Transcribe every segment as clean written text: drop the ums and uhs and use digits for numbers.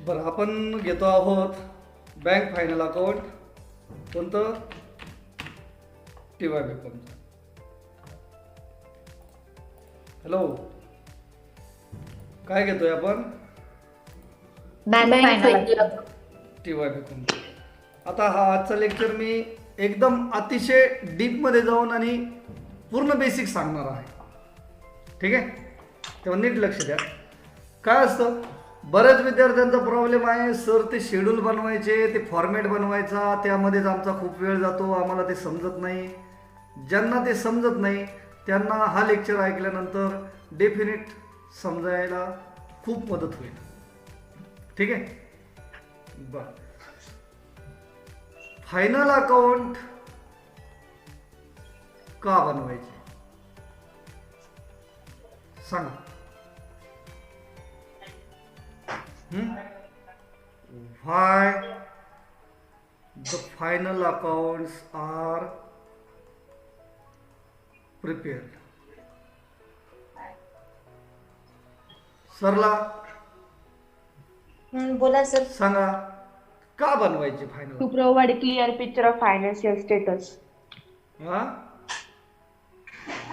बरं, आपण घेतो आहोत बँक फायनल अकाउंट. कोणतं? TY बीकॉमचं. हॅलो, काय घेतोय आपण? Bank final. TY बीकॉमचं. आता हा आजचा लेक्चर मी एकदम अतिशय डीपमध्ये जाऊन आणि पूर्ण बेसिक सांगणार आहे. ठीक आहे, तेव्हा नीट लक्ष द्या. काय असतं, बऱ्याच विद्यार्थ्यांचा प्रॉब्लेम आहे, सर ते शेड्यूल बनवायचे, ते फॉर्मॅट बनवायचा, त्यामध्येच आमचा खूप वेळ जातो, आम्हाला ते समजत नाही. ज्यांना ते समजत नाही त्यांना हा लेक्चर ऐकल्यानंतर डेफिनेट समजायला खूप मदत होईल. ठीक आहे. बरं, फायनल अकाउंट का बनवायचे सांगा. Why the final accounts are prepared? सरला बोला सर. सांगा, का बनवायचे final? To provide clear picture of financial status. हा,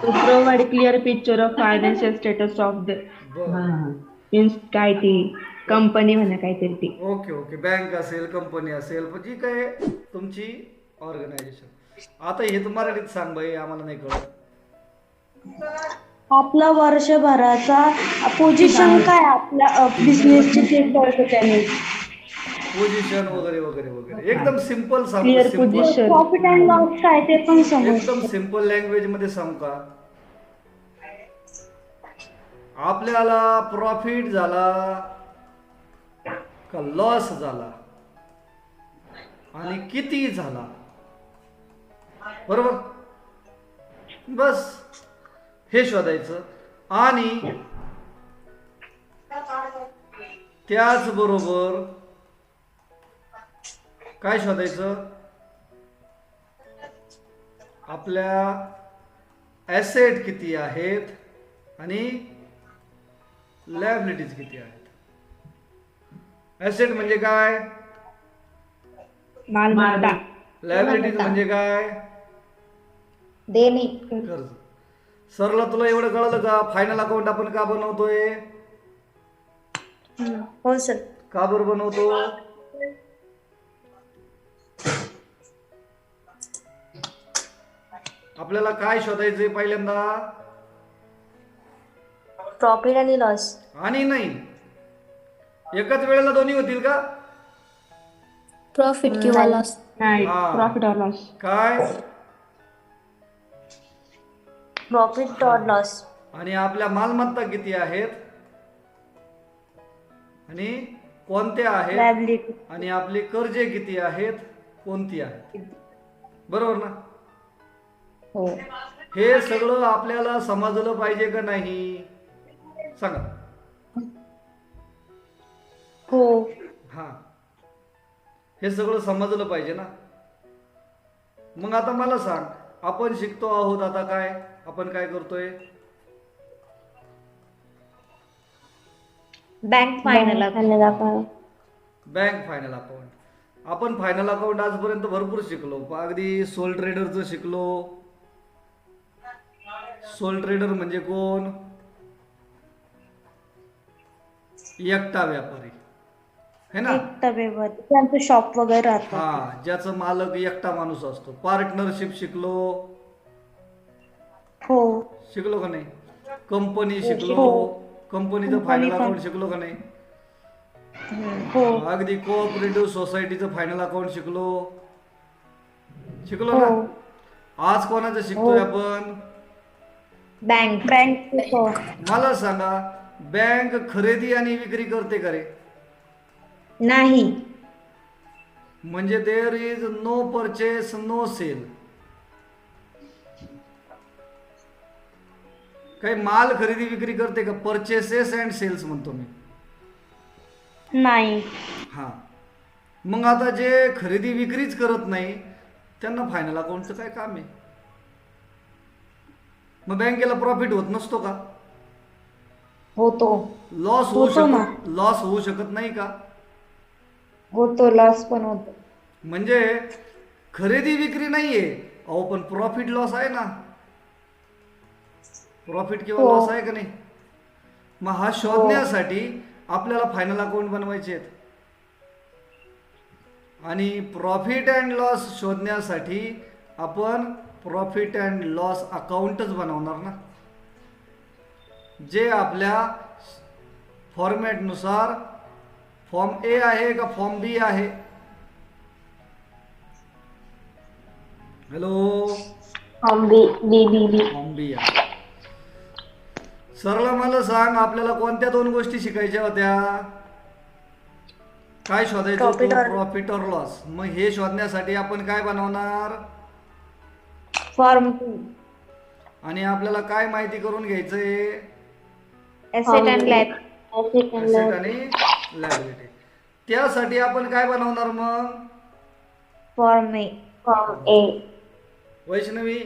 To provide clear picture of financial status of the means काय ती कंपनी म्हणा काहीतरी ती. ओके ओके, बँक असेल, कंपनी असेल, पण जी काय तुमची ऑर्गनायझेशन. आता हे तू मराठीत सांग बाई, आम्हाला नाही कळत. आपला वर्षभराचा पोझिशन काय आपल्या बिझनेसची ते कळतं त्याने. पोझिशन वगैरे वगैरे वगैरे एकदम सिंपल सांग. Clear simple, position. Profit and loss काय ते पण समजतं. एकदम सिंपल लँग्वेज मध्ये सांग का. आपल्याला प्रॉफिट झाला का लॉस झाला आणि किती झाला, बरोबर? बस हे शोधायचं. आणि त्याचबरोबर काय शोधायचं, आपल्या ॲसेट किती आहेत आणि लायबिलिटीज किती आहेत. ॲसेट म्हणजे काय, मालमत्ता. लायबिलिटीज म्हणजे काय, देणे. कर्ज. सरला तुला एवढं कळलं का फायनल अकाउंट आपण का बनवतोय? हो सर. का बरं बनवतो? आपल्याला काय शोधायचंय पहिल्यांदा? प्रॉफिट आणि लॉस. आणि नाही, एकाच वेळेला दोन्ही होतील का? प्रॉफिट किंवा लॉस. नाही, हा. प्रॉफिट और लॉस. काय? प्रॉफिट और लॉस. आणि आपल्या मालमत्ता किती आहेत आणि कोणत्या आहेत, लायबिलिटी. आणि आपले कर्जे किती आहेत, कोणती आहेत, बरोबर ना? हो. हे सगळं आपल्याला समजलं पाहिजे का नाही सांगा. हो. हा, हे सगळं समजलं पाहिजे ना. मग आता मला सांग, आपण शिकतो आहोत आता काय, आपण काय करतोय? Bank final account. Bank final account. आपण फायनल अकाउंट आजपर्यंत भरपूर शिकलो, अगदी सोल ट्रेडरचं शिकलो. सोल ट्रेडर म्हणजे कोण? एकटा व्यापारी, है ना? त्यांचं शॉप वगैरे राहतं. हा, ज्याचं मालक एकटा माणूस असतो. पार्टनरशिप शिकलो. हो. शिकलो का नाही? कंपनी शिकलो. कंपनीचं फायनल अकाउंट शिकलो का नाही? हो. अगदी कोऑपरेटिव्ह सोसायटीचं फायनल अकाउंट शिकलो. शिकलो ना? आज कोणाचं शिकतोय आपण? बँक. मला सांगा, बँक खरेदी आणि विक्री करते का रे? नाही. म्हणजे there is no purchase no sale. काही माल खरेदी विक्री करते का? परचेसेस अँड सेल्स म्हणतो मी. नाही. हा, मग आता जे खरेदी विक्रीच करत नाही त्यांना फायनल अकाउंटचं काय काम आहे? मग बँकेला प्रॉफिट होत नसतो का? होतो. लॉस होऊ शकत नाही का? होतो, लॉस पण होतो. म्हणजे खरेदी विक्री नाहीये, अहो पण प्रॉफिट लॉस आहे ना, प्रॉफिट किंवा हो. लॉस आहे का नाही? मग हा शोधण्यासाठी आपल्याला फायनल अकाउंट बनवायचे आहेत, आणि प्रॉफिट अँड लॉस शोधण्यासाठी आपण प्रॉफिट अँड लॉस अकाउंटच बनवणार ना, जे आपल्या फॉर्मॅटनुसार फॉर्म ए आहे का फॉर्म बी आहे. हॅलो, फॉर्म बी बी बी बी. फॉर्म बी आहे. सरला मला सांग, आपल्याला कोणत्या 2 गोष्टी शिकायच्या होत्या? काय शोधायचं होतं? प्रॉफिट और लॉस. मग हे शोधण्यासाठी आपण काय बनवणार? फॉर्म आणि आपल्याला काय माहिती करून घ्यायचंय? Asset and liability. ऍसेट आणि लायबिलिटी. त्यासाठी आपण काय बनवणार मग? फॉर्म ए. फॉर्म ए. वैष्णवी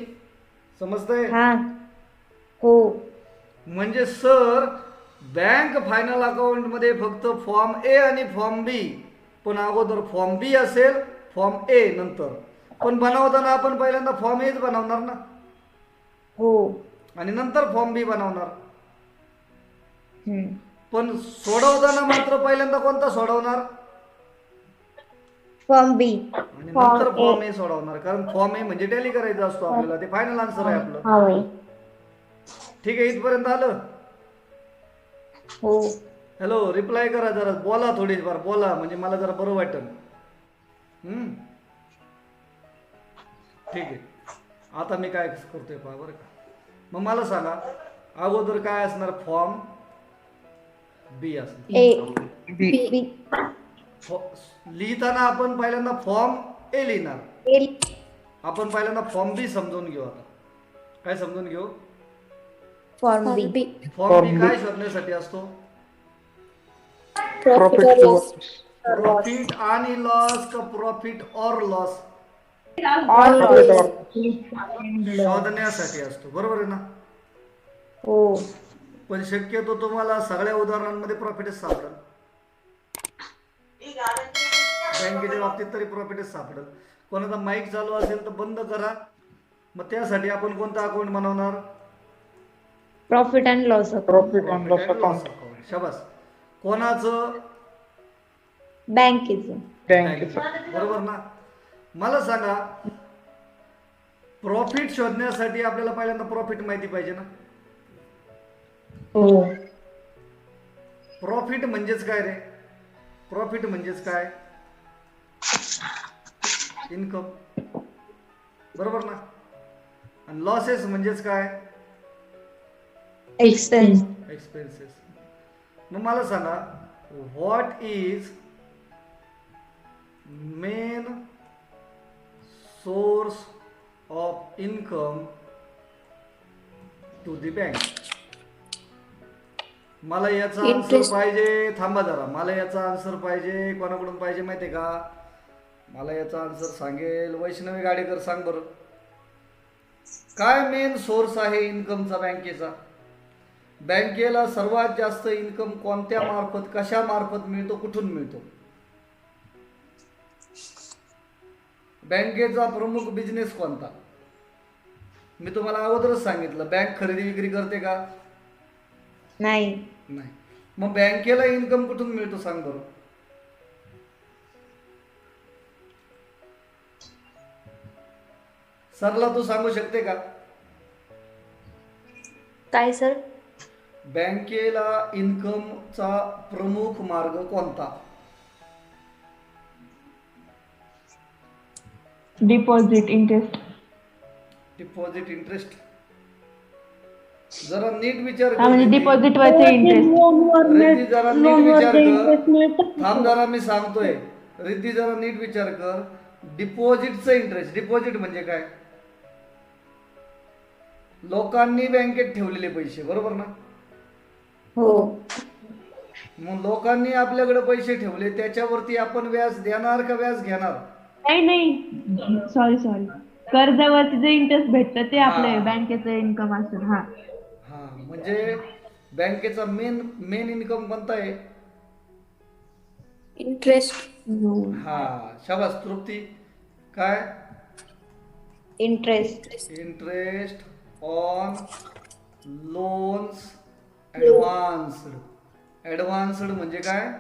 समजतंय? हा. हो. म्हणजे सर बँक फायनल अकाउंट मध्ये फक्त फॉर्म ए आणि फॉर्म बी, पण अगोदर फॉर्म बी असेल, फॉर्म ए नंतर, पण बनवताना आपण पहिल्यांदा फॉर्म एच बनवणार ना, हो. आणि नंतर फॉर्म बी बनवणार. हम्म. पण सोडवताना मात्र पहिल्यांदा कोणता सोडवणार? फॉर्म बी. आणि नंतर फॉर्म ए सोडवणार, कारण फॉर्म ए म्हणजे टॅली करायचा असतो आपल्याला, ते फायनल आन्सर आहे आपलं. होय. ठीक आहे, इथपर्यंत आलं? हो. हॅलो, रिप्लाय करा जरा, बोला थोडीफार बोला, म्हणजे मला जरा बरं वाटेल. ठीक आहे, आता मी काय करतोय पहा बरं का. मग मला सांगा, अगोदर काय असणार? फॉर्म बी असणार. A B. लिहिताना आपण पहिल्यांदा फॉर्म ए लिहिणार. ए. आपण पहिल्यांदा फॉर्म बी समजून घेऊ. आता काय समजून घेऊ? फॉर्म बी. फॉर्म बी काय शोधण्यासाठी असतो? प्रॉफिट आणि लॉस का प्रॉफिट और लॉस शोधण्यासाठी असतो, बरोबर आहे ना? हो. पण शक्यतो तुम्हाला सगळ्या उदाहरणांमध्ये प्रॉफिटच सापडेल, बँकेच्या बाबतीत तरी प्रॉफिटच सापडेल. कोणाचा माईक चालू असेल तर बंद करा. मग त्यासाठी आपण कोणतं अकाउंट बनवणार? Profit and loss. Profit and loss account. शाबास. कोणाचं? बँकेचं. बरोबर ना? मला सांगा, प्रॉफिट शोधण्यासाठी आपल्याला पहिल्यांदा प्रॉफिट माहिती पाहिजे ना. हो. प्रॉफिट म्हणजेच काय रे? प्रॉफिट म्हणजेच काय? इन्कम, बरोबर ना? आणि लॉसेस म्हणजेच काय? एक्सपेन्स. एक्सपेन्सेस. मग मला सांगा, what is main source of income to the bank? मला याचा आन्सर पाहिजे. थांबा जरा, मला याचा आन्सर पाहिजे. कोणाकडून पाहिजे माहितीये का? मला याचा आन्सर सांगेल वैष्णवी गाडेकर. सांग बरं, काय मेन सोर्स आहे इन्कमचा बँकेचा? बँकेला सर्वात जास्त इन्कम कोणत्या मार्फत, कशा मार्फत मिळतो, कुठून मिळतो? बँकेचा प्रमुख बिझनेस कोणता? मी तुम्हाला अगोदरच सांगितलं, बँक खरेदी विक्री करते का? नाही. नाही. मग बँकेला इन्कम कुठून मिळतो सांग बरं? सरला तू सांगू शकते का? काय सर? बँकेला इन्कमचा प्रमुख मार्ग कोणता? Deposit interest. Deposit interest. जरा नीट विचार कर. म्हणजे डिपॉझिट वरचे इंटरेस्ट. रिद्धी जरा नीट विचार कर. थांब जरा, मी सांगतोय. रिद्धी जरा नीट विचार कर. डिपॉझिटचं इंटरेस्ट. डिपॉझिट म्हणजे काय? लोकांनी बँकेत ठेवलेले पैसे, बरोबर ना? हो. मग लोकांनी आपल्याकडे पैसे ठेवले, त्याच्यावरती आपण व्याज देणार का व्याज घेणार? नाही, सॉरी, कर्जावरती जे इंटरेस्ट भेटतं ते आपलं बँकेचं इन्कम असेल. हा, म्हणजे बँकेचा मेन इन्कम कोणता आहे? इंटरेस्ट. हा शाबास तृप्ती. काय? Interest. Interest on loans advanced. Advanced म्हणजे काय?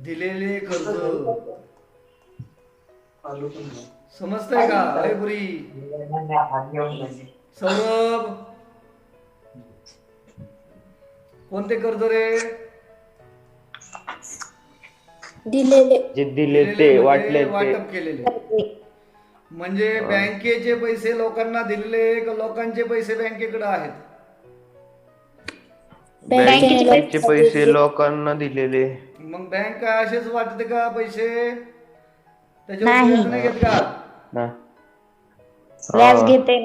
दिलेले कर्ज. समजतंय का? अरे पुरी. सौरभ, कोणते कर्ज रे? दिलेले. जे दिले ते म्हणजे वाटले ते. वाटप केलेले. म्हणजे बँकेचे पैसे लोकांना दिलेले का लोकांचे पैसे बँकेकडे आहेत? बँकेचे पैसे लोकांना दिलेले. मग बँक काय असेच वाटते का पैसे? त्याच्यावर नाही. व्याज नाही घेत का? हा. व्याज घेते.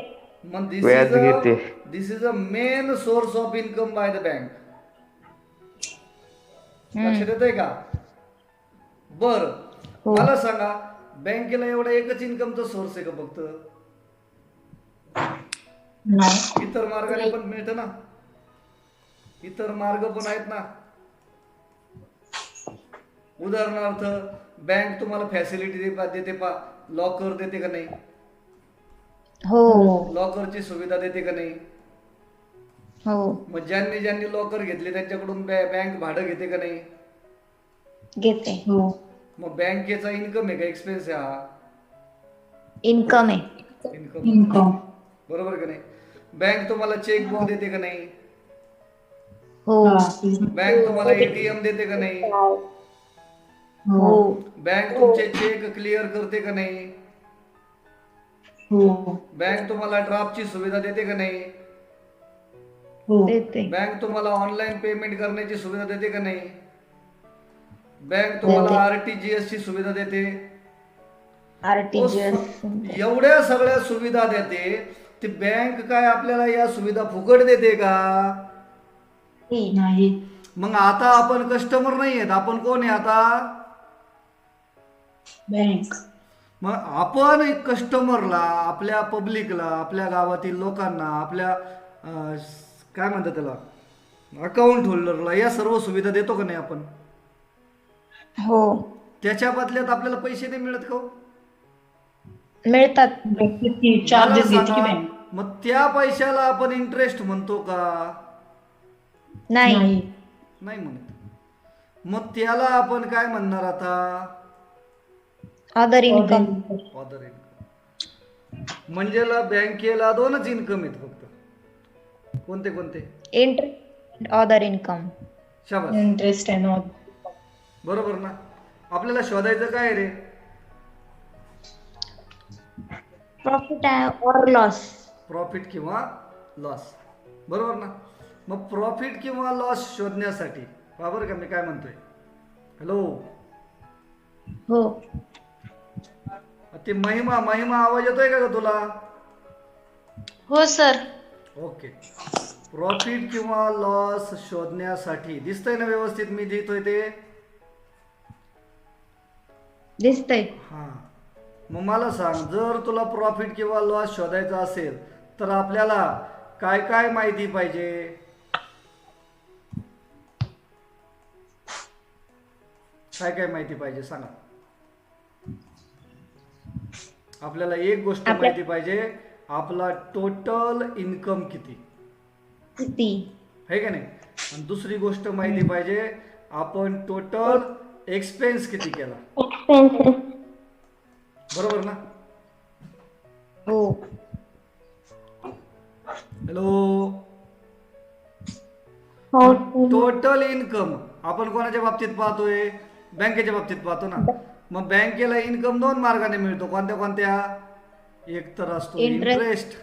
मग व्याज घेते. This is a main source of income by the bank. लक्षात येतंय का? बर, मला सांगा बँकेला एवढा एकच इन्कमचा सोर्स आहे का फक्त? इतर मार्गाने पण मिळतं ना. इतर मार्ग पण आहेत ना. उदाहरणार्थ बँक तुम्हाला फॅसिलिटी देते पा, लॉकर देते का नाही? हो लॉकरची सुविधा देते का नाही? हो मग ज्यांनी ज्यांनी लॉकर घेतले त्यांच्याकडून बँक भाडं घेते का नाही? घेते. मग बँकेचा इन्कम आहे का एक्सपेन्स आहे हा? इन्कम आहे. इन्कम. बरोबर का नाही? बँक तुम्हाला चेक बुक देते का नाही? हो बँक तुम्हाला एटीएम देते का नाही? हो बँक तुमचे चेक क्लिअर करते का नाही? बँक तुम्हाला ड्राफ्टची सुविधा देते का नाही? देते. बँक तुम्हाला ऑनलाईन पेमेंट करण्याची सुविधा देते का नाही? बँक तुम्हाला आरटीजीएस ची सुविधा देते. आरटीजीएस. एवढ्या सगळ्या सुविधा देते. ती बँक काय आपल्याला या सुविधा फुकट देते का? नाही. मग आता आपण कस्टमर नाही आहेत, आपण कोण आहे आता? बँक. मग आपण एक कस्टमरला, आपल्या पब्लिकला, आपल्या गावातील लोकांना, आपल्या काय म्हणतात त्याला, अकाउंट होल्डरला या सर्व सुविधा देतो का नाही आपण? हो त्याच्या बदल्यात आपल्याला पैसे नाही मिळत का? मिळतात. मला सांगा, मग त्या पैशाला आपण इंटरेस्ट म्हणतो का? नाही. नाही म्हणत. मग त्याला आपण काय म्हणणार आता? Other income. Other income. म्हणजे बँकेला दोनच इन्कम आहेत फक्त. कोणते कोणते? Interest, other income. शाबास. Interest and all. बरोबर ना? आपल्याला शोधायचं काय रे? प्रॉफिट और लॉस. प्रॉफिट किंवा लॉस. बरोबर ना? मग प्रॉफिट किंवा लॉस शोधण्यासाठी बरोबर का मी काय म्हणतोय? हॅलो, हो ते महिमा आवाज येतोय का तुला? हो सर. ओके. प्रॉफिट किंवा लॉस शोधण्यासाठी दिसतंय ना व्यवस्थित मी लिहितोय ते? दिसतंय. हा. मग मला सांग, जर तुला प्रॉफिट किंवा लॉस शोधायचा असेल तर आपल्याला काय काय माहिती पाहिजे? काय काय माहिती पाहिजे सांगा. आपल्याला एक गोष्ट माहिती पाहिजे, आपला टोटल इन्कम किती आहे का नाही? आणि दुसरी गोष्ट माहिती पाहिजे, आपण टोटल एक्सपेन्स किती केला. बरोबर ना? हो. हॅलो. टोटल इन्कम आपण कोणाच्या बाबतीत पाहतोय? बँकेच्या बाबतीत पाहतो ना. मग बँकेला इन्कम दोन मार्गाने मिळतो. कोणत्या कोणत्या? एक तर असतो इंटरेस्ट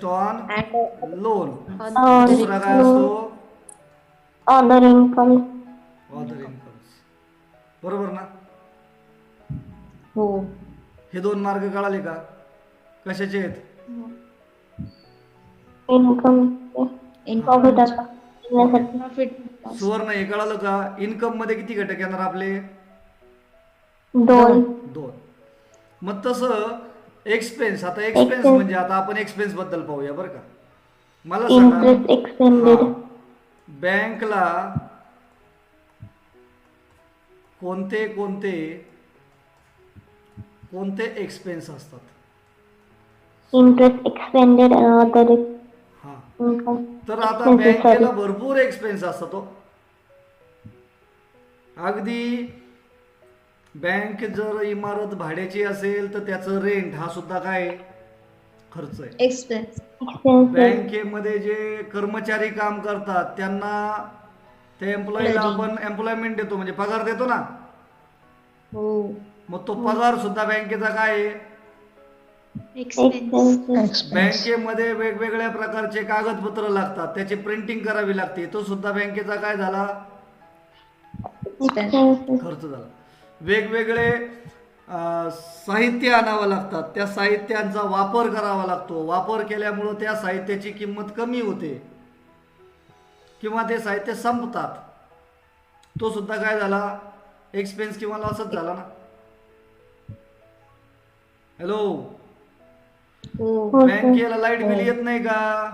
ऑन लोन. दुसरा काय असतो? Other income. Other incomes. बरोबर ना? हो. हे दोन मार्ग कळाले का? कशाचे आहेत? इन्कम. प्रॉफिट. सुवर्ण हे कळालं का? इन्कम मध्ये किती घटक येणार आपले? दोन. मग तसं एक्सपेन्स. आता एक्सपेन्स म्हणजे आता आपण एक्सपेन्स बद्दल पाहूया बरं का. मला सांगा, बँकला कोणते कोणते कोणते एक्सपेन्स असतात? इंटरेस्ट एक्सपेंडेड अदर हा, इन्कम. तर आता बँकेला भरपूर एक्सपेन्स असतात तो. अगदी बँक जर इमारत भाड्याची असेल तर त्याचं रेंट हा सुद्धा काय आहे? खर्च आहे. एक्सपेन्स. एक्सपेन्सेस. बँकेमध्ये जे कर्मचारी काम करतात त्यांना त्या एम्प्लॉईला आपण एम्प्लॉयमेंट देतो म्हणजे पगार देतो ना, हो. मग तो पगार सुद्धा बँकेचा काय आहे? एक्सपेन्सेस. बँकेमध्ये वेगवेगळ्या प्रकारचे कागदपत्र लागतात, त्याची प्रिंटिंग करावी लागते, तो सुद्धा बँकेचा काय झाला? एक्सपेन्सेस. खर्च झाला. वेगवेगळे साहित्य आणावं लागतात, त्या साहित्यांचा वापर करावा लागतो, वापर केल्यामुळं त्या साहित्याची किंमत कमी होते किंवा ते साहित्य संपतात, तो सुद्धा काय झाला? एक्सपेन्स किंवा लॉसच झाला ना. हॅलो, हो. बँकेला लाईट बिल येत नाही का?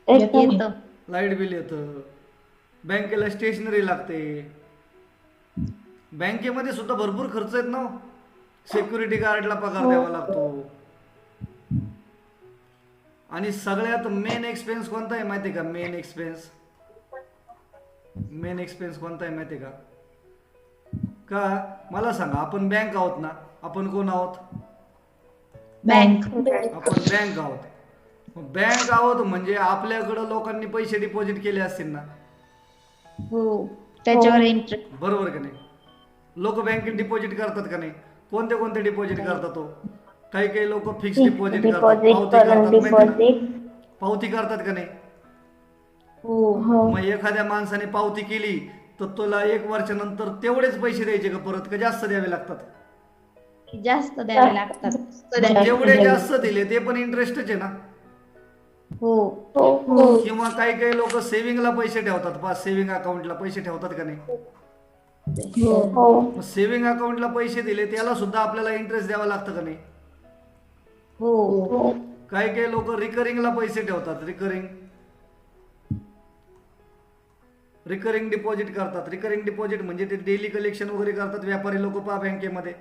येतं. लाईट बिल येतं. बँकेला स्टेशनरी लागते. बँकेमध्ये सुद्धा भरपूर खर्च आहेत ना. सिक्युरिटी गार्डला पगार द्यावा लागतो. आणि सगळ्यात मेन एक्सपेन्स कोणता आहे माहिती आहे का? मेन एक्सपेन्स कोणता आहे माहिती आहे का? का मला सांगा, आपण बँक आहोत ना, आपण कोण आहोत? बँक. आपण बँक आहोत. बँक आहोत म्हणजे आपल्याकडं लोकांनी पैसे डिपॉझिट केले असतील ना, हो. त्याच्यावर इंटरेस्ट. बरोबर का नाही? लोक बँकेत डिपॉझिट करतात का नाही? कोणते कोणते डिपॉझिट करतात? तो काही लोक फिक्स डिपॉझिट करतात, पावती करतात का नाही? हो. मग एखाद्या माणसाने पावती केली तर तुला 1 वर्षानंतर तेवढेच पैसे द्यायचे का परत, का जास्त द्यावे लागतात? जास्त द्यावे लागतात. जेवढे जास्त दिले ते पण इंटरेस्टच आहे ना. हो. किंवा काही लोक सेव्हिंगला पैसे ठेवतात, सेव्हिंग अकाउंटला पैसे ठेवतात का नाही? हो. सेव्हिंग अकाउंटला पैसे दिले त्याला सुद्धा आपल्याला इंटरेस्ट द्यावा लागतं का नाही? हो. काही लोक रिकरिंगला पैसे ठेवतात, रिकरिंग डिपॉझिट करतात. रिकरिंग डिपॉझिट म्हणजे ते डेली कलेक्शन वगैरे करतात व्यापारी लोक पहा बँकेमध्ये.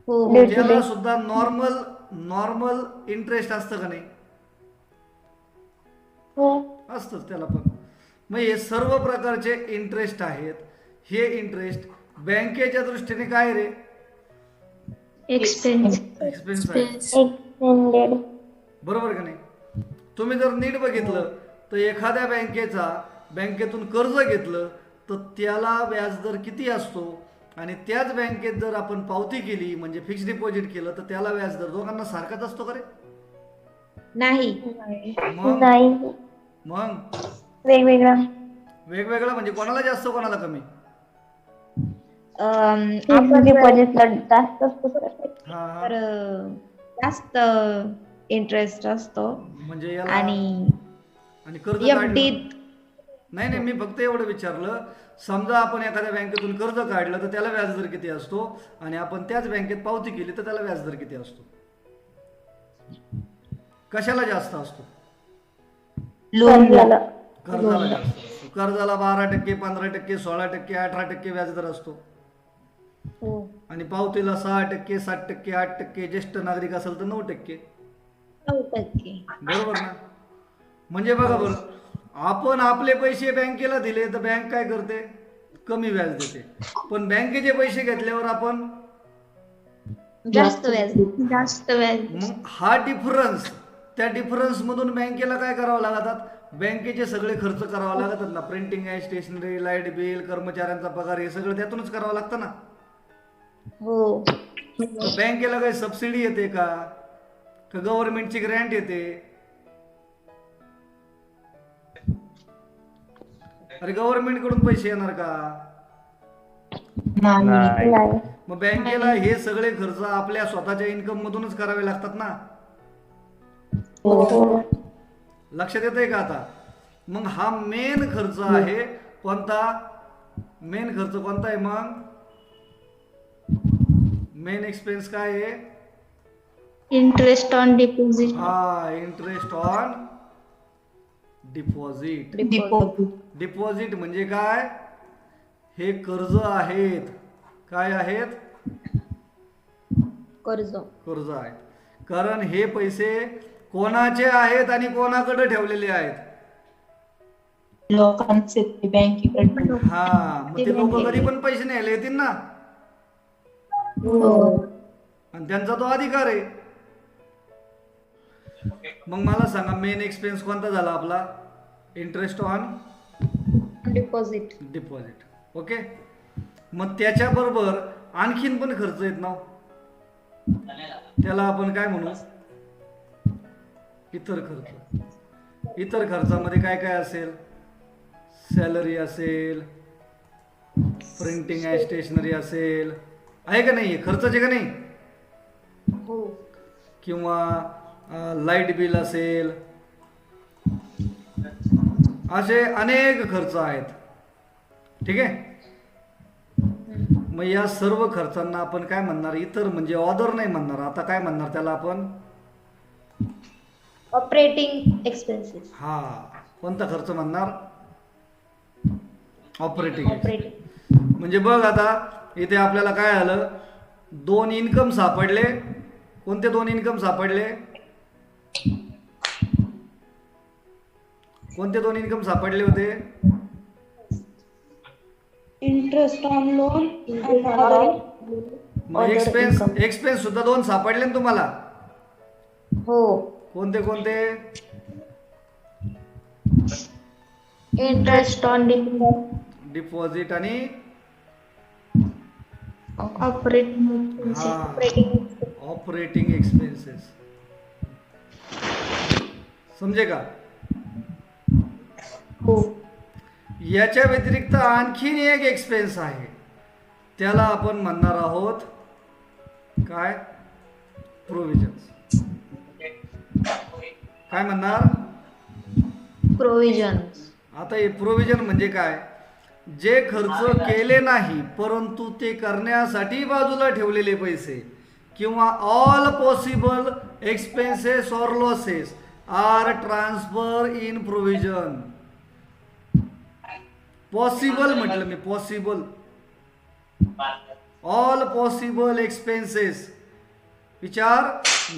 हो. त्याला सुद्धा नॉर्मल इंटरेस्ट असतं का नाही? असतंच त्याला पण. मग हे सर्व प्रकारचे इंटरेस्ट आहेत. हे इंटरेस्ट बँकेच्या दृष्टीने काय रे? एक्सपेन्स. एक्सपेन्स आहे. एक्सपेंडेड. बरोबर का नाही? तुम्ही जर नीट बघितलं तर एखाद्या बँकेतून कर्ज घेतलं तर त्याला व्याजदर किती असतो, आणि त्याच बँकेत जर आपण पावती केली म्हणजे फिक्स डिपॉझिट केलं तर त्याला व्याजदर दोघांना सारखाच असतो का रे? नाही. मग वेगवेगळा म्हणजे कोणाला जास्त कोणाला कमी? आपण डिपॉझिटला जास्त असतो. हा, तर जास्त इंटरेस्ट असतो. म्हणजे याला आणि कर्ज एफडी. नाही, मी फक्त एवढं विचारलं, समजा आपण एखाद्या बँकेतून कर्ज काढलं तर त्याला व्याजदर किती असतो, आणि आपण त्याच बँकेत पावती केली तर त्याला व्याजदर किती असतो? कशाला जास्त असतो? लोनला. कर्जाला जास्त असतो. कर्जाला 12%, 15%, 16%, 18% व्याजदर असतो. आणि पावतीला 6%, 7%, 8%, ज्येष्ठ नागरिक असेल तर 9%. बरोबर ना? म्हणजे बघा बरं, आपण आपले पैसे बँकेला दिले तर बँक काय करते? कमी व्याज देते. पण बँकेचे पैसे घेतल्यावर आपण जास्त व्याज. मग हा डिफरन्स, त्या डिफरन्स मधून बँकेला काय करावं लागतात? बँकेचे सगळे खर्च करावा लागतात ना. प्रिंटिंग आहे, स्टेशनरी, लाईट बिल, कर्मचाऱ्यांचा पगार, हे सगळं त्यातूनच करावं लागतं ना. हो. बँकेला काही सबसिडी येते का गव्हर्नमेंटची ग्रँट येते? अरे गव्हर्नमेंट कडून पैसे येणार का? नाही. मग बँकेला हे सगळे खर्च आपल्या स्वतःच्या इन्कम मधूनच करावे लागतात ना. लक्षात येतंय का आता? मग हा मेन खर्च आहे. कोणता मेन खर्च कोणता आहे? मग मेन एक्सपेन्स काय आहे? Interest on deposit. हा, इंटरेस्ट ऑन डिपॉझिट. डिपॉझिट म्हणजे काय? हे कर्ज आहेत. काय आहेत? कर्ज. कर्ज आहे. कारण हे पैसे कोणाचे आहेत आणि कोणाकडे ठेवलेले आहेत? लोकांचे ते बँकेकडे. हा, मग ते लोक घरी पण पैसे न्यायला येतील ना, हो. आणि त्यांचा तो अधिकार आहे. मग मला सांगा मेन एक्सपेन्स कोणता झाला आपला? Interest on deposit. Deposit. Okay. मग त्याच्याबरोबर आणखीन पण खर्च आहेत ना, त्याला आपण काय म्हणू? इतर खर्च. इतर खर्चामध्ये काय काय असेल? सॅलरी असेल, प्रिंटिंग आहे, स्टेशनरी असेल, आहे का नाही? खर्चाचे का नाही? हो. किंवा लाईट बिल असेल, असे अनेक खर्च आहेत. ठीक आहे. मग या सर्व खर्चांना आपण काय म्हणणार? इतर, म्हणजे ऑदर नाही म्हणणार. आता काय म्हणणार त्याला आपण? Operating expenses. हा, कोणता खर्च म्हणणार? ऑपरेटिंग. ऑपरेटिंग. म्हणजे बघ आता इथे आपल्याला काय आलं? दोन इन्कम सापडले. कोणते दोन इन्कम सापडले? कोणते दोन इन्कम सापडले होते? Interest on loan. मग एक्सपेन्स सुद्धा दोन सापडले ना तुम्हाला? हो. कोणते कोणते? इंटरेस्ट ऑन डिपॉझिट आणि ऑपरेटिंग. Operating expenses. समजे का? हो. याच्या व्यतिरिक्त आणखीन एक एक्सपेन्स आहे, त्याला आपण म्हणणार आहोत काय? प्रोव्हिजन्स. काय म्हणणार? प्रोव्हिजन्स. आता हे प्रोव्हिजन म्हणजे काय? जे खर्च केले नाही परंतु ते करण्यासाठी बाजूला ठेवलेले पैसे, किंवा all possible expenses or losses are transfer in provision. Possible म्हटलं मी, possible. All possible expenses which are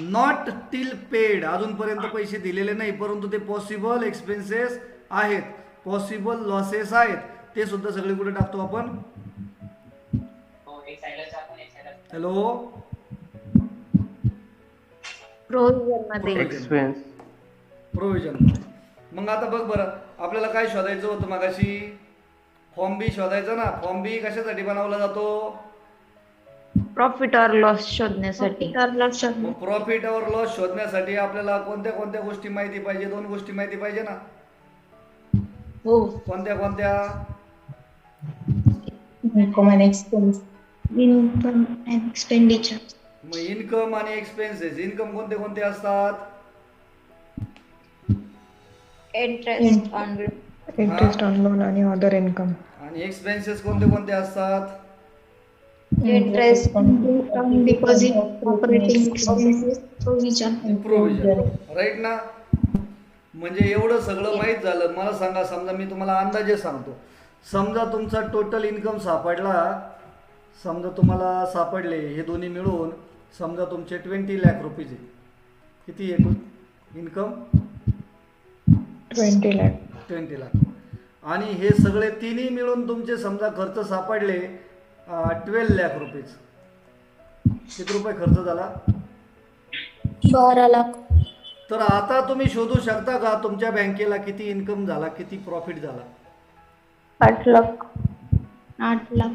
not till paid. अजूनपर्यंत पैसे दिलेले नाही परंतु ते पॉसिबल एक्सपेन्सेस आहेत, पॉसिबल लॉसेस आहेत, ते सुद्धा सगळे कुठे टाकतो आपण? हॅलो, प्रोव्हिजन मध्ये. एक्सपेन्स. प्रोव्हिजन. मग आता बघ बरं, आपल्याला काय शोधायचं होतं मगाशी? फॉर्म बी शोधायचा ना. फॉर्म बी कशासाठी बनवला जातो? प्रॉफिट और लॉस शोधण्यासाठी. मग प्रॉफिट और लॉस शोधण्यासाठी आपल्याला कोणत्या कोणत्या गोष्टी माहिती पाहिजे? दोन गोष्टी माहिती पाहिजे ना. हो. कोणत्या कोणत्या? इन्कम आणि एक्सपेन्स. Income and expenditure. मग इन्कम आणि एक्सपेन्सेस. इन्कम कोणते कोणते असतात? इंटरेस्ट ऑन लोन आणि अदर इन्कम. आणि एक्सपेन्सेस कोणते कोणते असतात? Interest on deposit, operating expenses, provision. Provision. Right ना. म्हणजे एवढं सगळं माहीत झालं. मला सांगा, समजा मी तुम्हाला अंदाजे सांगतो. समजा तुमचा टोटल इन्कम सापडला, समजा तुम्हाला सापडले हे दोन्ही मिळून, समजा तुमचे 20 लाख रुपीज आहे. किती आहे इन्कम? 20 लाख. 20 लाख. आणि हे सगळे तिन्ही मिळून तुमचे समजा खर्च सापडले 12 लाख रुपीज. किती रुपये खर्च झाला? 12 लाख. तर आता तुम्ही शोधू शकता का तुमच्या बँकेला किती इन्कम झाला, किती प्रॉफिट झाला? 8 लाख. 8 लाख.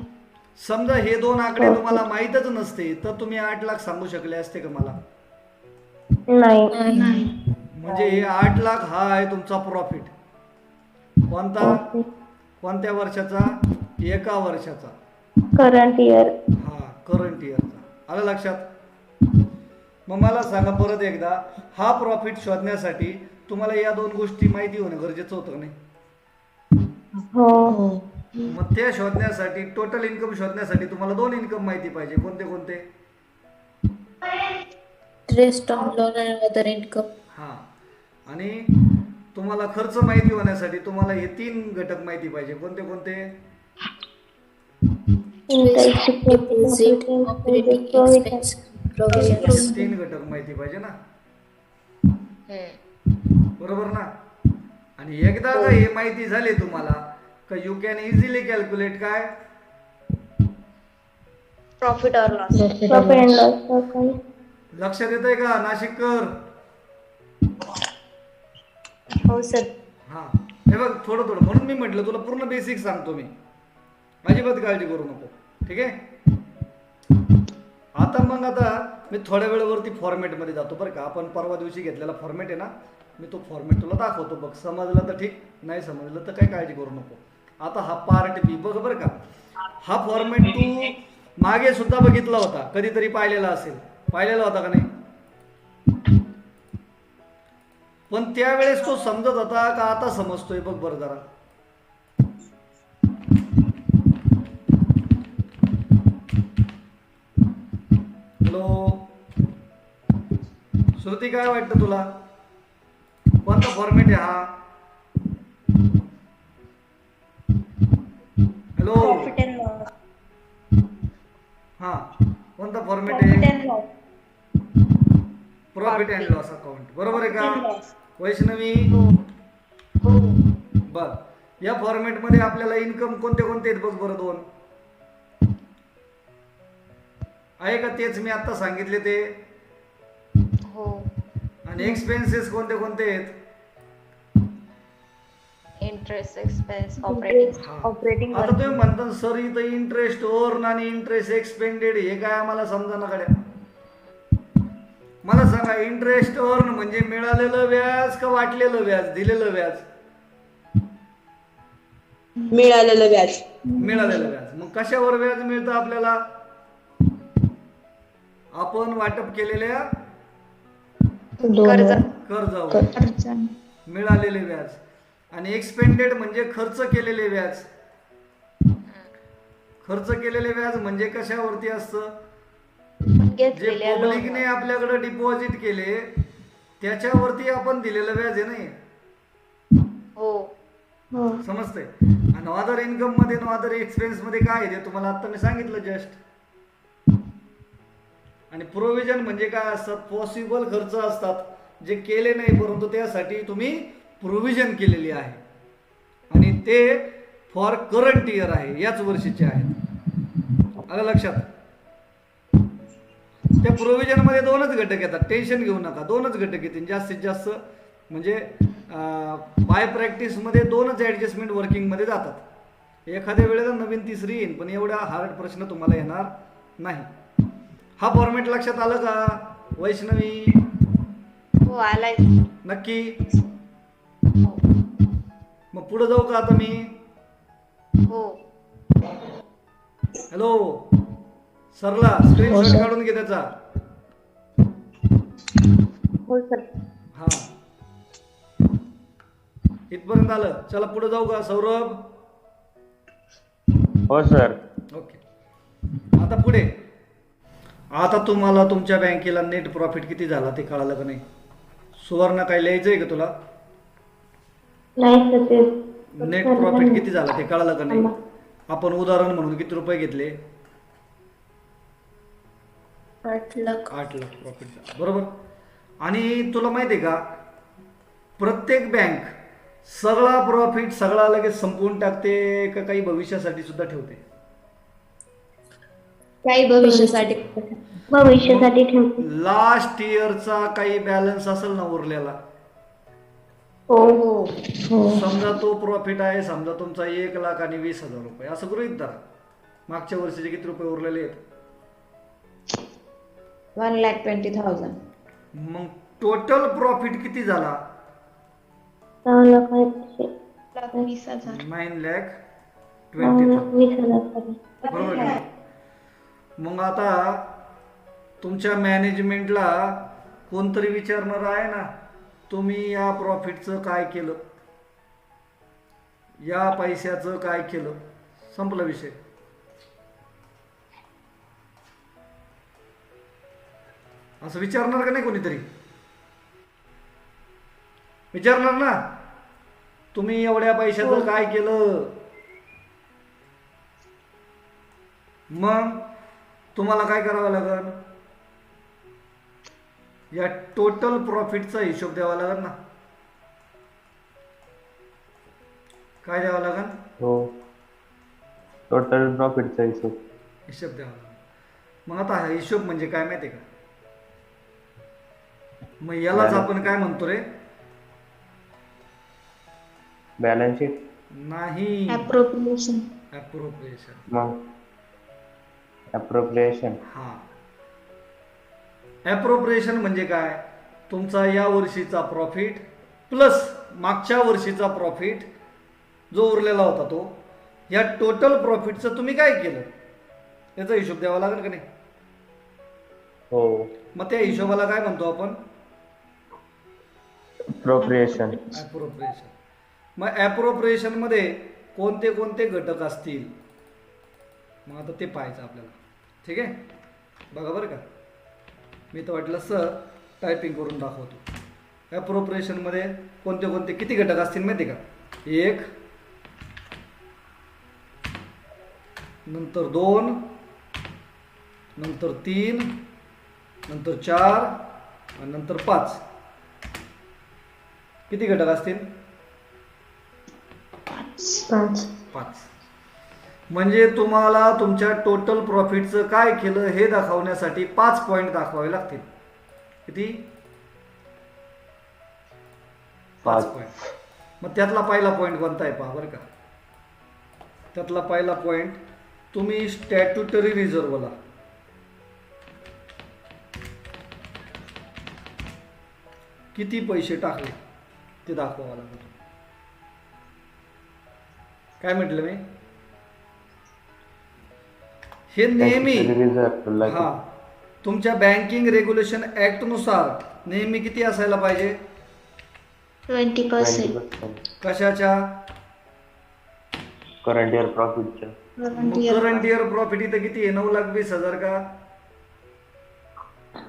समजा हे दोन आकडे तुम्हाला माहीतच नसते तर तुम्ही 8 लाख सांगू शकले असते का मला? नाही. म्हणजे हे 8 लाख हा आहे तुमचा प्रॉफिट. कोणता? कोणत्या वर्षाचा? एका वर्षाचा. Current year. हा, करंट इयरचा. आलं लक्षात? मग मला सांगा परत एकदा, हा प्रॉफिट शोधण्यासाठी तुम्हाला या दोन गोष्टी माहिती होणं गरजेचं होतं नाही? हो. मग ते शोधण्यासाठी, टोटल इन्कम शोधण्यासाठी तुम्हाला दोन इन्कम माहिती पाहिजे. कोणते कोणते? Interest on loan and other income. हा. आणि तुम्हाला खर्च माहिती होण्यासाठी तुम्हाला हे 3 घटक माहिती पाहिजे. कोणते कोणते? Interest, deposit, operating expense, provisions. 3 घटक माहिती पाहिजे ना, बरोबर ना. आणि एकदा का हे माहिती झाले तुम्हाला का यू कॅन इझिली कॅल्क्युलेट काय Profit or loss. Profit and loss account. लक्षात येत आहे का नाशिककर? हो सर. हा हे बघ थोडं थोडं म्हणून मी म्हटलं तुला पूर्ण बेसिक सांगतो मी, अजिबात काळजी करू नको. ठीक आहे. आता मी थोड्या वेळेवरती फॉर्मॅटमध्ये जातो बरं का. आपण परवा दिवशी घेतलेला फॉर्मॅट आहे ना, मी तो फॉर्मॅट तुला दाखवतो बघ. समजलं तर ठीक, नाही समजलं तर काही काळजी करू नको. आता हा पार्ट बी बघ बरं का. हा फॉर्मॅट तू मागे सुद्धा बघितला होता, कधीतरी पाहिलेला असेल. पाहिलेला होता का नाही? पण त्यावेळेस तो समजत होता का आता समजतोय बघ बरं जरा. हॅलो श्रुती, काय वाटतं तुला? कोणता फॉर्मॅट आहे हा? Hello Profit and loss. हा कोणता फॉर्मॅट Profit आहे? and loss. Profit and loss account, बरोबर आहे Profit and का loss. वैष्णवी? बर, या फॉर्मॅट मध्ये आपल्याला इन्कम कोणते कोणते आहेत बघ बरं. 2 आहे का? तेच मी आता सांगितले ते. हो. आणि एक्सपेन्सेस कोणते कोणते आहेत? Interest, expense, operating. हा. Operating आता तुम्ही म्हणता सर इथं इंटरेस्ट ओर्न आणि इंटरेस्ट एक्सपेंडेड हे काय आम्हाला समजा ना गड्या. मला सांगा, इंटरेस्ट ओर्न म्हणजे मिळालेलं व्याज का वाटलेलं व्याज, दिलेलं व्याज? मिळालेलं व्याज. मिळालेलं व्याज. मग कशावर व्याज मिळतं आपल्याला? आपण वाटप केलेल्या कर्जावर मिळालेले व्याज. आणि एक्सपेंडेड म्हणजे खर्च केलेले व्याज. खर्च केलेले व्याज म्हणजे कशावरती असतं? जे पब्लिकने आपल्याकडे डिपॉझिट केले त्याच्यावरती आपण दिलेलं व्याज आहे नाही. हो. समजतंय? आणि अदर इन्कम मध्ये अदर एक्सपेन्स मध्ये काय आहे ते तुम्हाला आता मी सांगितलं जस्ट. आणि प्रोव्हिजन म्हणजे काय असतात? पॉसिबल खर्च असतात जे केले नाही परंतु त्यासाठी तुम्ही प्रोव्हिजन केलेली आहे आणि ते फॉर करंट इयर आहे, याच वर्षीचे आहेत. आलं लक्षात? त्या प्रोव्हिजन मध्ये 2च घटक येतात, टेन्शन घेऊ नका. 2च घटक येतील जास्तीत जास्त. म्हणजे बाय प्रॅक्टिस मध्ये 2च ऍडजस्टमेंट वर्किंग मध्ये जातात. एखाद्या वेळेला नवीन तिसरी येईल पण एवढा हार्ड प्रश्न तुम्हाला येणार नाही. हा फॉर्मॅट लक्षात आलं का वैष्णवी? हो आलाय. नक्की? मग पुढे जाऊ का आता मी? हो. हॅलो सरला स्क्रीनशॉट काढून घे त्याचा. हो सर. हा इथपर्यंत आलं. चला पुढे जाऊ का सौरभ? हो सर. ओके. आता पुढे. आता तुम्हाला तुमच्या बँकेला नेट प्रॉफिट किती झाला ते कळालं का नाही? सुवर्ण काय लिहायचंय का तुला? नाही सर ते नेट प्रॉफिट किती झाला ते कळालं का नाही? आपण उदाहरण म्हणून किती रुपये घेतले? 8 लाख. 8 लाख प्रॉफिट झाला, बरोबर. आणि तुला माहिती आहे का प्रत्येक बँक सगळा प्रॉफिट सगळा लगेच संपवून टाकते का काही भविष्यासाठी सुद्धा ठेवते? काही भविष्यासाठी. ठेवते. लास्ट इयरचा काही बॅलन्स असेल ना उरलेला, हो. समजा तो प्रॉफिट आहे, समजा तुमचा 1,20,000 रुपये असं गृहीत धरा. मागच्या वर्षीचे किती रुपये उरलेले आहेत? 1,20,000. मग टोटल प्रॉफिट किती झाला? 20,000. 9,20,000. बरोबर का? मग आता तुमच्या मॅनेजमेंटला कोणतरी विचारणार आहे ना, तुम्ही या प्रॉफिटचं काय केलं, या पैशाचं काय केलं? संपला विषय. असं विचारणार का नाही कोणीतरी? विचारणार ना, तुम्ही एवढ्या पैशाचं काय केलं? मग तुम्हाला काय करावं लागेल, या टोटल प्रॉफिटचा हिशोब द्यावा लागेल ना. काय द्यावा लागेल, हो टोटल प्रॉफिटचा हिशोब. हिशोब द्यावा लागेल. मग आता हा हिशोब म्हणजे काय माहिती आहे का, मग यालाच आपण काय म्हणतो रे, बॅलन्स शीट. नाही, अप्रोप्रिएशन. अप्रोप्रिएशन. मग अप्रोप्रिएशन. हा, अप्रोप्रिएशन म्हणजे काय, तुमचा या वर्षीचा प्रॉफिट प्लस मागच्या वर्षीचा प्रॉफिट जो उरलेला होता तो, या टोटल प्रॉफिटचं तुम्ही काय केलं याचा हिशोब द्यावा लागेल का नाही. हो मग त्या हिशोबाला काय म्हणतो आपण, अप्रोप्रिएशन. अप्रोप्रिएशन. मग अप्रोप्रिएशन मध्ये कोणते कोणते घटक असतील, मग आता ते पाहायचं आपल्याला. ठीक आहे, बघा बरं का, मी तर वाटलं सर टायपिंग करून दाखवतो. अप्रोप्रिएशन मध्ये कोणते कोणते किती घटक असतील माहिती का, 1, नंतर 2, नंतर 3, नंतर 4 आणि नंतर 5. किती घटक असतील, 5. म्हणजे तुम्हाला तुमच्या टोटल प्रॉफिटचं काय केलं हे दाखवण्यासाठी 5 पॉईंट दाखवावे लागतील. किती, 5 पॉईंट. मग त्यातला पहिला पॉईंट कोणता आहे पहा बरं का. त्यातला पहिला पॉईंट, तुम्ही स्टॅट्युटरी रिझर्वला किती पैसे टाकले ते दाखवावं लागेल. काय म्हटलं मी, हे नेहमी रिझर्व. हा तुमच्या बँकिंग रेग्युलेशन ऍक्ट नुसार नेहमी किती असायला पाहिजे, 20%. कशाच्या, करंट इयर प्रॉफिटच्या. करंट इयर प्रॉफिट इथं किती आहे, 9,20,000 का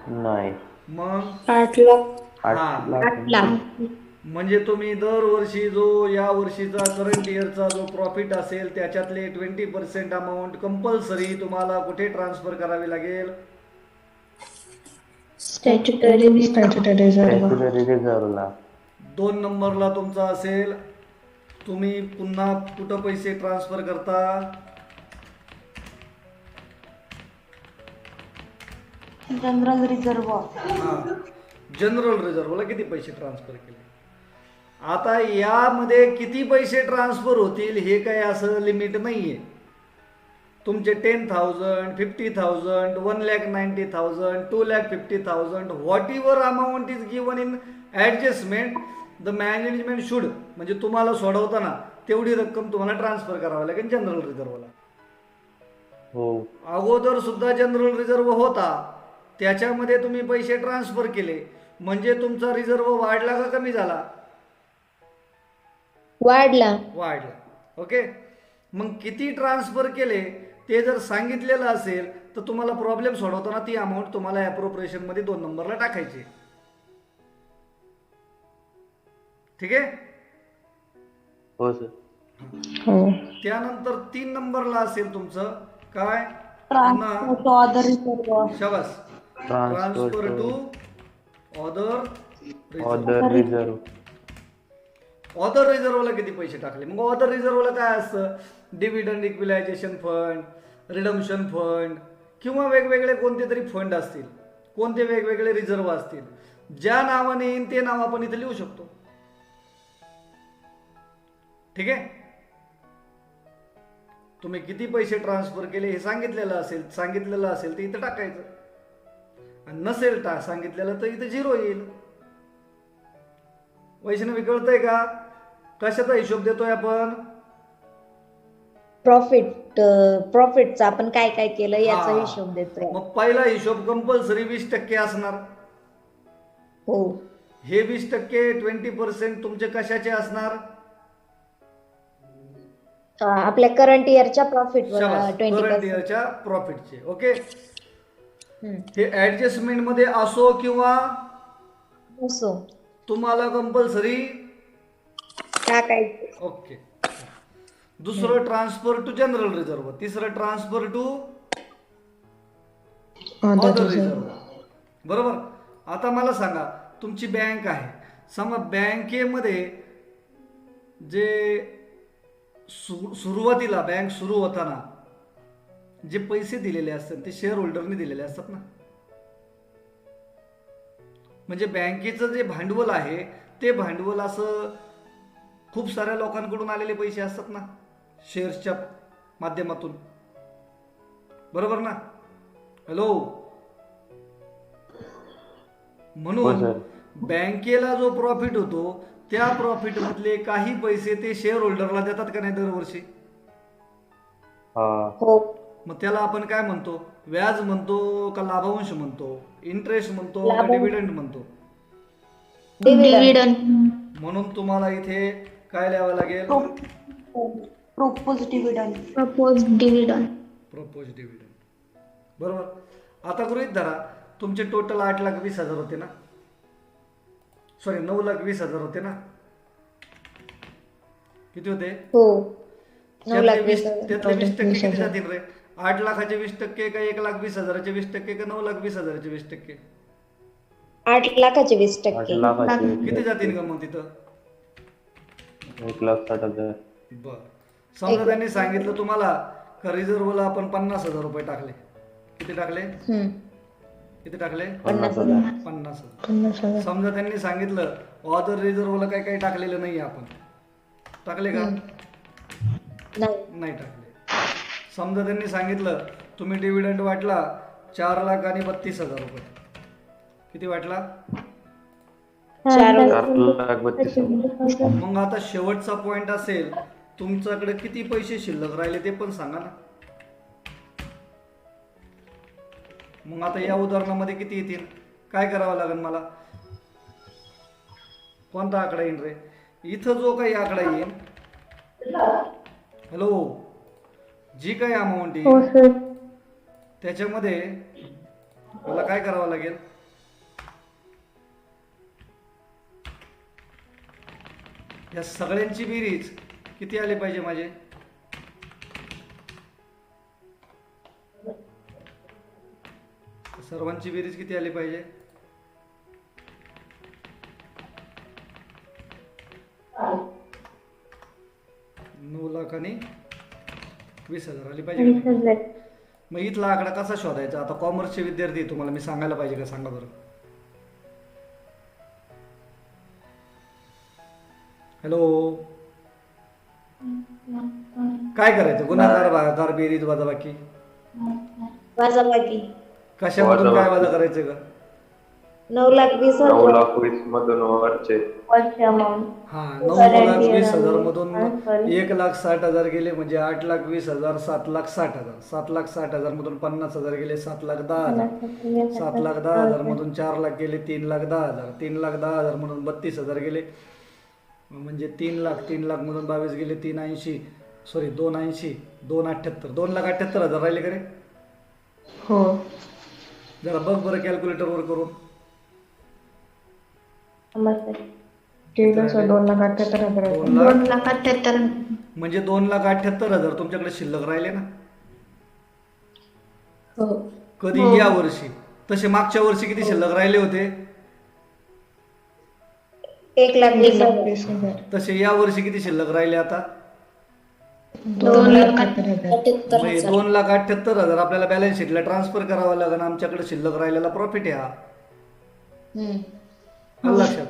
नाही, मग 8 लाख. 8 हा. लाख. म्हणजे तुम्ही दरवर्षी जो या वर्षीचा करंट इयरचा जो प्रॉफिट असेल त्याच्यातले 20% अमाऊंट कंपल्सरी तुम्हाला कुठे ट्रान्सफर करावी लागेल, स्टॅच्युटरी रिझर्व. स्टॅच्युटरी रिझर्वला. 2 नंबरला तुमचा असेल, तुम्ही पुन्हा कुठं पैसे ट्रान्सफर करता, जनरल रिझर्व. हा जनरल रिझर्वला किती पैसे ट्रान्सफर केले. आता यामध्ये किती पैसे ट्रान्सफर होतील हे काही असं लिमिट नाहीये. तुमचे 10,000, 50,000, 1,90,000, 2,50,000, what ever amount is given in adjustment, the management should, म्हणजे तुम्हाला सोडवताना तेवढी रक्कम तुम्हाला ट्रान्सफर करावी लागेल जनरल रिझर्वला. हो अगोदर सुद्धा जनरल रिझर्व होता, त्याच्यामध्ये तुम्ही पैसे ट्रान्सफर केले, म्हणजे तुमचा रिझर्व वाढला का कमी झाला, वाढला. वाढला. ओके, मग किती ट्रान्सफर केले ते जर सांगितलेलं असेल तर तुम्हाला प्रॉब्लेम सोडवताना ती अमाऊंट तुम्हाला अप्रोप्रिएशन मध्ये 2 नंबरला टाकायची. ठीक आहे, हो सर. त्यानंतर 3 नंबरला असेल तुमचं काय, ट्रान्सफर टू अदर रिझर्व. शाबास, transfer to other reserve. Other रिझर्वला किती पैसे टाकले. मग ऑदर रिझर्वला काय असतं, dividend equalisation fund, redemption fund किंवा वेगवेगळे कोणते तरी फंड असतील, कोणते वेगवेगळे रिझर्व असतील, ज्या नावाने येईल ते नाव आपण इथे लिहू शकतो. ठीक आहे, तुम्ही किती पैसे ट्रान्सफर केले हे सांगितलेलं असेल तर इथं टाकायचं, आणि नसेल सांगितलेलं तर इथे 0 येईल. वैष्णवी कळतंय का कशाचा हिशोब देतोय आपण, प्रॉफिटचा आपण काय काय केलं याचा हा. हिशोब देतोय. मग पहिला हिशोब कंपल्सरी 20% असणार. हो, हे 20% 20% तुमचे कशाचे असणार, आपल्या करंट इयरच्या प्रॉफिट करंट 20%. इयरच्या प्रॉफिटचे. ओके, हे ऍडजस्टमेंट मध्ये असो किंवा असो तुम्हाला कंपल्सरी टाकायचं. ओके. दुसरं ट्रान्सफर टू जनरल रिझर्व, तिसरं ट्रान्सफर टू ऑदर रिझर्व. बरोबर. आता मला सांगा, तुमची बँक आहे, समजा बँकेमध्ये जे सुरुवातीला बँक सुरू होताना जे पैसे दिलेले असतात ते शेअर होल्डरने दिलेले असतात ना. म्हणजे बँकेचं जे भांडवल आहे ते भांडवल असं खूप साऱ्या लोकांकडून आलेले पैसे असतात ना, शेअर्सच्या माध्यमातून. बरोबर ना? हॅलो. म्हणून बँकेला जो प्रॉफिट होतो त्या प्रॉफिट मधले काही पैसे ते शेअर होल्डरला देतात का नाही दरवर्षी? हो. मग त्याला आपण काय म्हणतो? व्याज म्हणतो का लाभांश म्हणतो? इंटरेस्ट म्हणतो का लाभांश. डिव्हिडंड म्हणतो? डिव्हिडंड. म्हणून तुम्हाला इथे काय लिहावं लागेल? Propose dividend. Propose dividend. Propose dividend. बरोबर. आता गृहीत धरा तुमचे टोटल 8,20,000 होते ना, सॉरी 9,20,000 होते ना. किती होते? हो. त्यातले 20% किती जातील रे? 8 लाखाचे 20% का 1,20,000चे 20% का 9,20,000चे 20%? 8,20,000. किती जातील का मग तिथं? 1,60,000. बर. समजा त्यांनी सांगितलं तुम्हाला का रिझर्वला आपण 50,000 रुपये टाकले. किती टाकले? किती टाकले? 50,000. समजा त्यांनी सांगितलं ऑदर रिझर्वला काही काही टाकलेलं नाही आपण. टाकले का? नाही टाकले. समजा त्यांनी सांगितलं तुम्ही डिव्हिडंड वाटला 4,32,000 रुपये. किती वाटला? 4,32,000. मग आता शेवटचा पॉइंट असेल तुमच्याकडे किती पैसे शिल्लक राहिले ते पण सांगा ना. मग आता या उदाहरणामध्ये किती येतील? काय करावं लागेल मला? कोणता आकडा येईल रे? इथं जो काही आकडा येईल, हॅलो, जी काही अमाऊंट येईल त्याच्यामध्ये मला काय करावं लागेल? या सगळ्यांची बेरीज किती आली पाहिजे माझे? सर्वांची बेरीज किती आली पाहिजे? 9,20,000 आली पाहिजे. मग इथला आकडा कसा शोधायचा? आता कॉमर्सचे विद्यार्थी तुम्हाला मी सांगायला पाहिजे का? सांगा बरं. हॅलो. काय करायचं? गुणाकार, भागाकार, बेरीज, वजाबाकी. वजाबाकी. कशामधून काय वजा करायचं का? 9,20,000. 9,20,000 मधून वरचे. हा, 9,20,000 मधून 1,60,000 गेले म्हणजे 8,20,000, 7,60,000. 7,60,000 मधून 50,000 गेले 7,10,000. 7,10,000 मधून 4,00,000 गेले 3,10,000. 3,10,000 मधून 32,000 गेले म्हणजे 3,00,000. 3,00,000 मधून 22 गेले 380, सॉरी 280, 278, 2,78,000 राहिले का रे? हो. जरा बघ बरं कॅल्क्युलेटरवर करून. 2,78,000. म्हणजे 2,78,000 तुमच्याकडे शिल्लक राहिले ना. कधी? या वर्षी. तसे मागच्या वर्षी किती शिल्लक राहिले होते? 1,20,000. तसे या वर्षी किती शिल्लक राहिले आता? 2,78,000. 2,78,000 आपल्याला बॅलन्स शीटला ट्रान्सफर करावं लागेल. आमच्याकडे शिल्लक राहिलेला प्रॉफिट आहे हा. आलं लक्षात?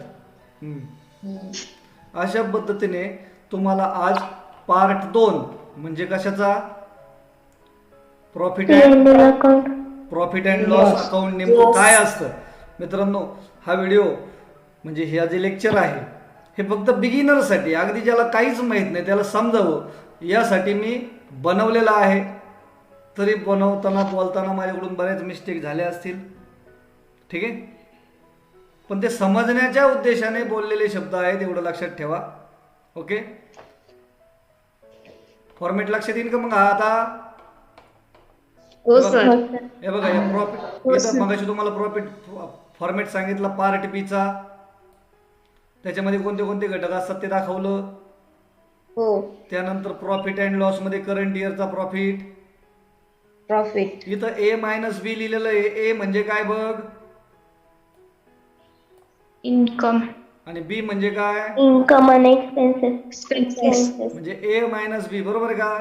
अशा पद्धतीने तुम्हाला आज पार्ट 2 म्हणजे कशाचा? प्रॉफिट अँड लॉस अकाउंट नेमकं काय असतं. मित्रांनो, हा व्हिडिओ म्हणजे हे जे लेक्चर आहे हे फक्त बिगिनरसाठी, अगदी ज्याला काहीच माहीत नाही त्याला समजावं यासाठी मी बनवलेला आहे. तरी बनवताना बोलताना माझ्याकडून बऱ्याच मिस्टेक झाल्या असतील, ठीक आहे, पण ते समजण्याच्या उद्देशाने बोललेले शब्द आहेत एवढं लक्षात ठेवा. ओके. फॉर्मॅट लक्षात येईल का मग? हा आता हो सर. हे बघा, हे प्रॉफिट मगाशी तुम्हाला प्रॉफिट फॉर्मॅट सांगितला पार्ट बी चा. त्याच्यामध्ये कोणते कोणते घटक असतात ते दाखवलं. हो. त्यानंतर प्रॉफिट अँड लॉस मध्ये करंट इयरचा प्रॉफिट, प्रॉफिट. इथं ए मायनस बी लिहिलेलं आहे. ए म्हणजे काय बघ, इन्कम. आणि बी म्हणजे काय, इन्कम आणि एक्सपेन्सेस. म्हणजे ए मायनस बी. बरोबर आहे का?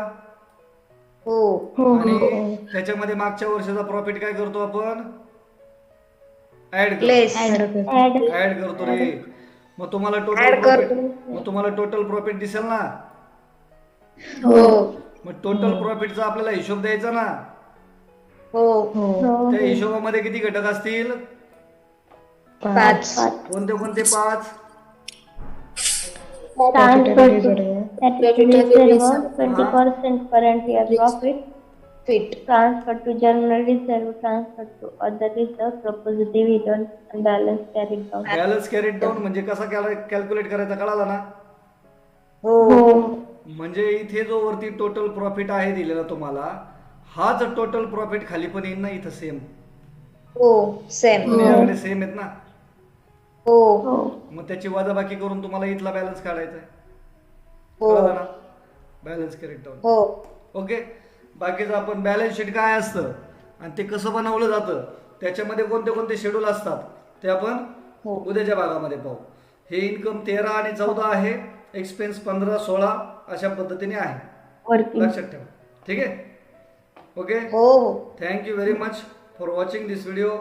हो. आणि त्याच्यामध्ये मागच्या वर्षाचा प्रॉफिट काय करतो आपण, ऍड लेस. ऍड करतो रे. मग तुम्हाला टोटल Add प्रॉफिट, करतो. मग तुम्हाला टोटल प्रॉफिट दिसेल ना. हो. मग टोटल प्रॉफिटचा आपल्याला हिशोब द्यायचा ना. हो. त्या हिशोबामध्ये किती घटक असतील, 5. कोणते कोणते 5, $20 current year profit. Transfer to general reserve, transfer to other reserve, proposed dividend, and balance carried down. Balance carried down म्हणजे कसा कॅल्क्युलेट करायचा कळाला ना. हो. म्हणजे इथे जो वरती टोटल प्रॉफिट आहे दिलेला तुम्हाला, हाच टोटल प्रॉफिट खाली पण येईल ना इथं सेम. हो. सेम. दोन्हीकडे सेम आहेत ना. हो. मग त्याची वजाबाकी करून तुम्हाला इथला बॅलन्स काढायचा आहे. हो. कळालं ना, बॅलन्स कॅरीड डाऊन. हो. ओके. बाकीचं आपण बॅलन्स शीट काय असतं आणि ते कसं बनवलं जातं, त्याच्यामध्ये कोणते कोणते शेड्यूल असतात ते आपण उद्याच्या भागामध्ये पाहू. हे इन्कम 13 आणि 14 आहे, एक्सपेन्स 15, 16 अशा पद्धतीने आहे. लक्षात ठेवा. ठीक आहे. ओके. हो. Thank you very much for watching this video.